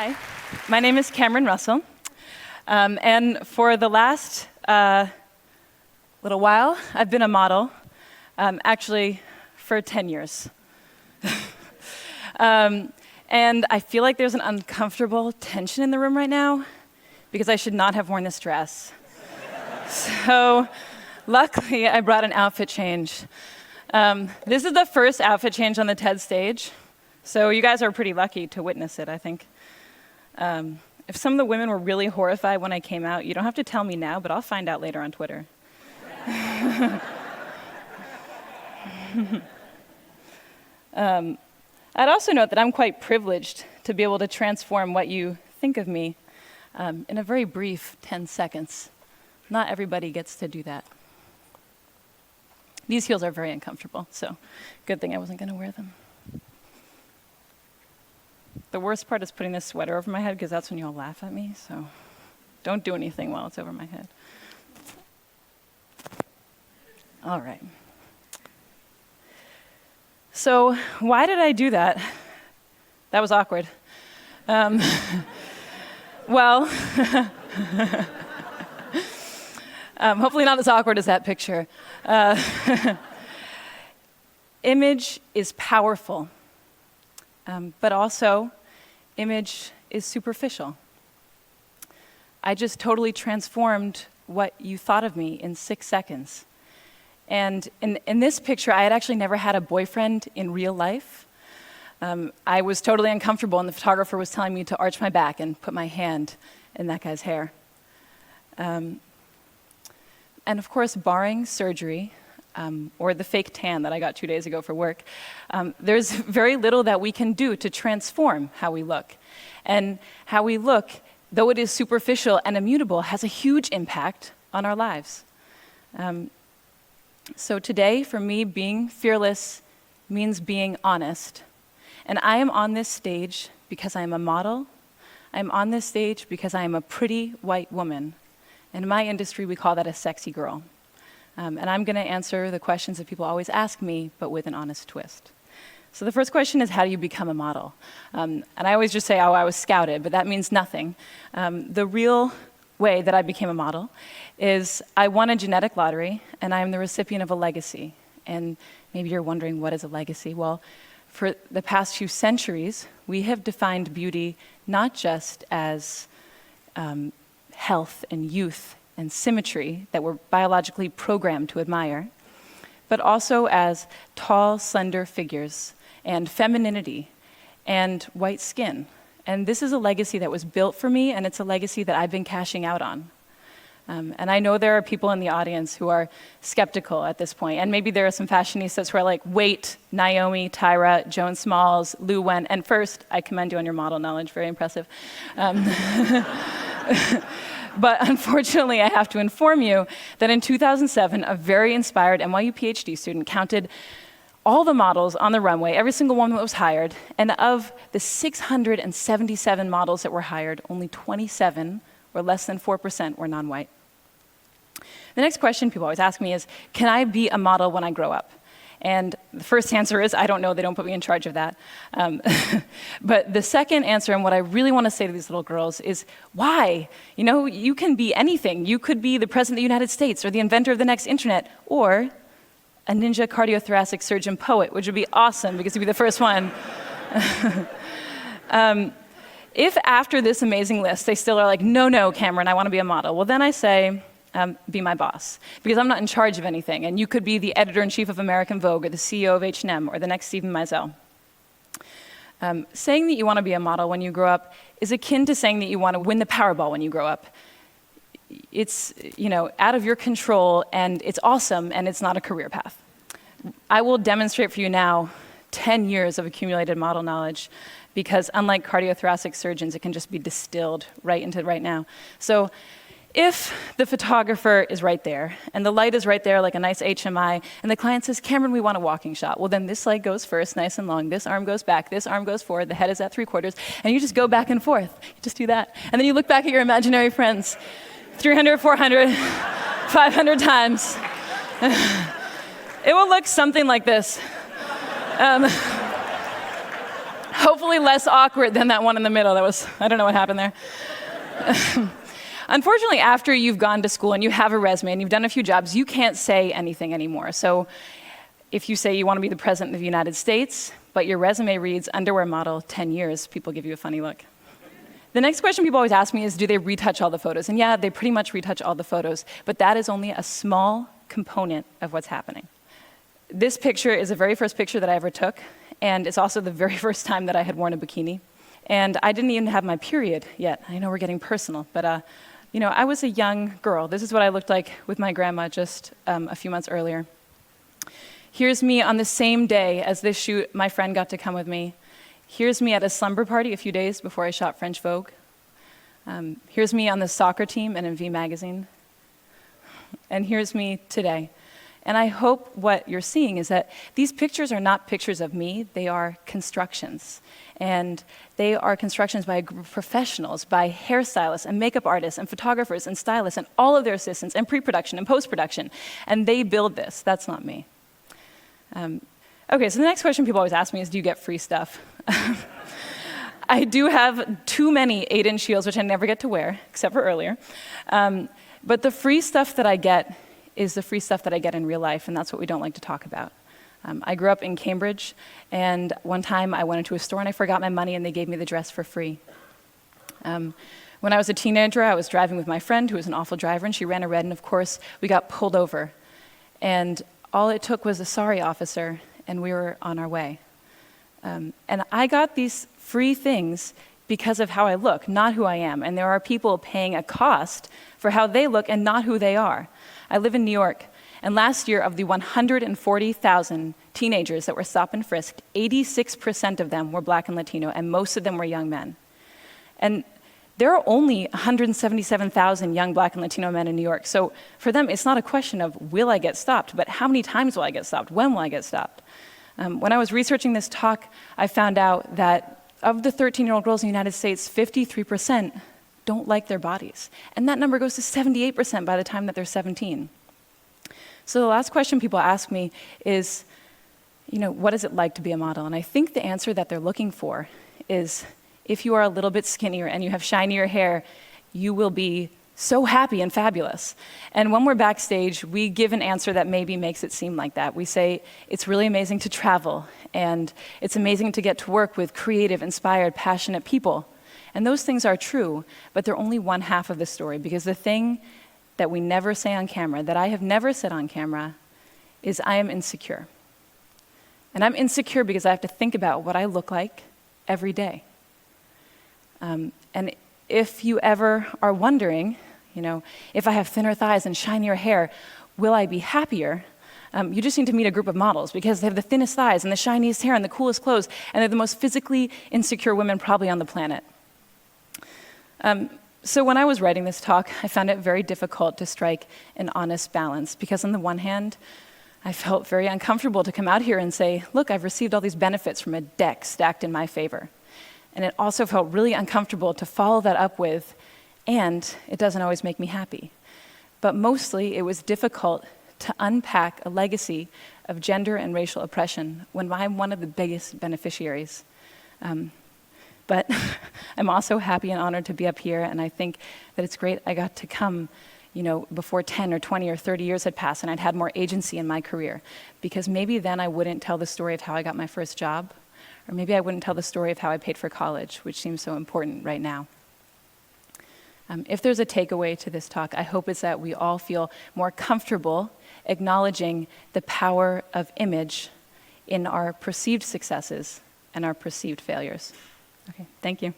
Hi, my name is Cameron Russell, and for the last little while, I've been a model, actually for 10 years. And I feel like there's an uncomfortable tension in the room right now because I should not have worn this dress. So luckily, I brought an outfit change. This is the first outfit change on the TED stage, so you guys are pretty lucky to witness it, I think. If some of the women were really horrified when I came out, you don't have to tell me now, but I'll find out later on Twitter. I'd also note that I'm quite privileged to be able to transform what you think of me in a very brief 10 seconds. Not everybody gets to do that. These heels are very uncomfortable, so good thing I wasn't going to wear them. The worst part is putting this sweater over my head because that's when you all laugh at me, so don't do anything while it's over my head. All right. So why did I do that? That was awkward. Well, hopefully not as awkward as that picture. Image is powerful, but also image is superficial. I just totally transformed what you thought of me in 6 seconds. And in this picture, I had actually never had a boyfriend in real life. I was totally uncomfortable, and the photographer was telling me to arch my back and put my hand in that guy's hair. And of course, barring surgery, or the fake tan that I got 2 days ago for work, there's very little that we can do to transform how we look. And how we look, though it is superficial and immutable, has a huge impact on our lives. So today, for me, being fearless means being honest. And I am on this stage because I am a model. I'm on this stage because I am a pretty white woman. In my industry, we call that a sexy girl. And I'm going to answer the questions that people always ask me, but with an honest twist. So the first question is, how do you become a model? And I always just say, oh, I was scouted, but that means nothing. The real way that I became a model is I won a genetic lottery, and I am the recipient of a legacy. And maybe you're wondering, what is a legacy? Well, for the past few centuries, we have defined beauty not just as health and youth and symmetry that we're biologically programmed to admire, but also as tall, slender figures and femininity and white skin. And this is a legacy that was built for me, and it's a legacy that I've been cashing out on. And I know there are people in the audience who are skeptical at this point, and maybe there are some fashionistas who are like, wait, Naomi, Tyra, Joan Smalls, Lou Wen, and first, I commend you on your model knowledge, very impressive. But unfortunately, I have to inform you that in 2007, a very inspired NYU PhD student counted all the models on the runway, every single one that was hired, and of the 677 models that were hired, only 27, or less than 4%, were non-white. The next question people always ask me is, can I be a model when I grow up? And the first answer is, I don't know, they don't put me in charge of that. But the second answer, and what I really want to say to these little girls, is why? You know, you can be anything. You could be the president of the United States, or the inventor of the next internet, or a ninja cardiothoracic surgeon poet, which would be awesome because you'd be the first one. If after this amazing list, they still are like, no, Cameron, I want to be a model, well, then I say, be my boss, because I'm not in charge of anything, and you could be the editor-in-chief of American Vogue, or the CEO of H&M, or the next Stephen Meisel. Saying that you want to be a model when you grow up is akin to saying that you want to win the Powerball when you grow up. It's, you know, out of your control, and it's awesome, and it's not a career path. I will demonstrate for you now 10 years of accumulated model knowledge, because unlike cardiothoracic surgeons, it can just be distilled right into right now. So if the photographer is right there, and the light is right there like a nice HMI, and the client says, Cameron, we want a walking shot, well then this leg goes first, nice and long, this arm goes back, this arm goes forward, the head is at 3/4, and you just go back and forth. You just do that. And then you look back at your imaginary friends, 300, 400, 500 times. It will look something like this. Hopefully less awkward than that one in the middle. I don't know what happened there. Unfortunately, after you've gone to school and you have a resume and you've done a few jobs, you can't say anything anymore. So if you say you want to be the President of the United States, but your resume reads underwear model 10 years, people give you a funny look. The next question people always ask me is, do they retouch all the photos? And yeah, they pretty much retouch all the photos, but that is only a small component of what's happening. This picture is the very first picture that I ever took, and it's also the very first time that I had worn a bikini. And I didn't even have my period yet. I know we're getting personal, but I was a young girl. This is what I looked like with my grandma just a few months earlier. Here's me on the same day as this shoot. My friend got to come with me. Here's me at a slumber party a few days before I shot French Vogue. Here's me on the soccer team and in V Magazine. And here's me today. And I hope what you're seeing is that these pictures are not pictures of me, they are constructions. And they are constructions by a group of professionals, by hairstylists and makeup artists and photographers and stylists and all of their assistants and pre-production and post-production. And they build this, that's not me. Okay, so the next question people always ask me is, do you get free stuff? I do have too many 8-inch heels, which I never get to wear, except for earlier. But the free stuff that I get is the free stuff that I get in real life, and that's what we don't like to talk about. I grew up in Cambridge, and one time I went into a store and I forgot my money and they gave me the dress for free. When I was a teenager, I was driving with my friend who was an awful driver, and she ran a red, and of course, we got pulled over. And all it took was a sorry officer, and we were on our way. And I got these free things because of how I look, not who I am. And there are people paying a cost for how they look and not who they are. I live in New York, and last year, of the 140,000 teenagers that were stopped and frisked, 86% of them were Black and Latino, and most of them were young men. And there are only 177,000 young Black and Latino men in New York, so for them, it's not a question of will I get stopped, but how many times will I get stopped? When will I get stopped? When I was researching this talk, I found out that of the 13-year-old girls in the United States, 53% don't like their bodies. And that number goes to 78% by the time that they're 17. So the last question people ask me is, what is it like to be a model? And I think the answer that they're looking for is, if you are a little bit skinnier and you have shinier hair, you will be so happy and fabulous. And when we're backstage, we give an answer that maybe makes it seem like that. We say, it's really amazing to travel, and it's amazing to get to work with creative, inspired, passionate people. And those things are true, but they're only one half of the story, because the thing that we never say on camera, that I have never said on camera, is I am insecure. And I'm insecure because I have to think about what I look like every day. And if you ever are wondering, if I have thinner thighs and shinier hair, will I be happier? You just need to meet a group of models, because they have the thinnest thighs and the shiniest hair and the coolest clothes, and they're the most physically insecure women probably on the planet. So when I was writing this talk, I found it very difficult to strike an honest balance, because on the one hand, I felt very uncomfortable to come out here and say, look, I've received all these benefits from a deck stacked in my favor. And it also felt really uncomfortable to follow that up with, and it doesn't always make me happy. But mostly, it was difficult to unpack a legacy of gender and racial oppression when I'm one of the biggest beneficiaries. But I'm also happy and honored to be up here, and I think that it's great I got to come, before 10 or 20 or 30 years had passed and I'd had more agency in my career, because maybe then I wouldn't tell the story of how I got my first job, or maybe I wouldn't tell the story of how I paid for college, which seems so important right now. If there's a takeaway to this talk, I hope it's that we all feel more comfortable acknowledging the power of image in our perceived successes and our perceived failures. Okay, thank you.